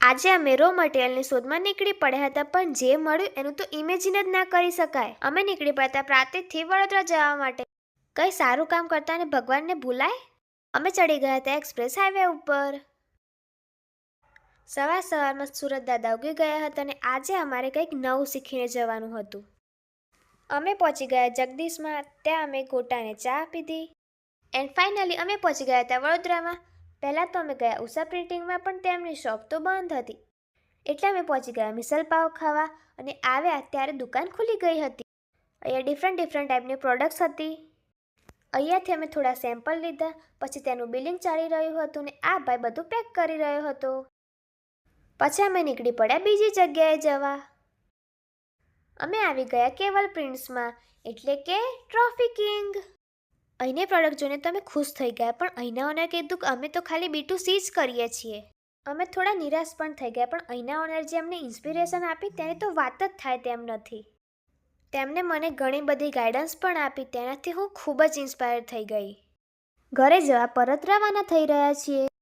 આજે અમે રો મટીરિયલની શોધમાં નીકળી પડ્યા હતા, પણ જે મળ્યું એનું તો ઇમેજિન જ ના કરી શકાય. અમે નીકળી પડ્યા હતા પ્રાંતિજથી વડોદરા જવા માટે. કંઈ સારું કામ કરતા ને ભગવાનને ભૂલાય? અમે ચડી ગયા હતા એક્સપ્રેસ હાઈવે ઉપર. સવારમાં સુરત દાદા ઉગી ગયા હતા અને આજે અમારે કંઈક નવું શીખીને જવાનું હતું. અમે પહોંચી ગયા જગદીશમાં. ત્યાં અમે ગોટાને ચા પીધી. એન્ડ ફાઇનલી અમે પહોંચી ગયા હતા વડોદરામાં. પહેલાં તો અમે ગયા ઉષા પ્રિન્ટિંગમાં, પણ તેમની શોપ તો બંધ હતી. એટલે અમે પહોંચી ગયા મિસલ પાવ ખાવા અને આવ્યા ત્યારે દુકાન ખુલી ગઈ હતી. અહીંયા ડિફરન્ટ ટાઈપની પ્રોડક્ટ્સ હતી. અહીંયાથી અમે થોડા સેમ્પલ લીધા. પછી તેનું બિલિંગ ચાલી રહ્યું હતું ને આ ભાઈ બધું પેક કરી રહ્યો હતો. પછી અમે નીકળી પડ્યા બીજી જગ્યાએ જવા. અમે આવી ગયા કેવલ પ્રિન્ટ્સમાં, એટલે કે ટ્રોફી કિંગ. અહીંની પ્રોડક્ટ જોઈને તમે ખુશ થઈ ગયા, પણ અહીંના ઓનરે કીધું કે અમે તો ખાલી B2C જ કરીએ છીએ. અમે થોડા નિરાશ પણ થઈ ગયા, પણ અહીંના ઓનર જે અમને ઇન્સ્પિરેશન આપી તેની તો વાત જ થાય તેમ નથી. તેમને મને ઘણી બધી ગાઈડન્સ પણ આપી, તેનાથી હું ખૂબ જ ઇન્સ્પાયર થઈ ગઈ. ઘરે જવા પરત રવાના થઈ રહ્યા છીએ.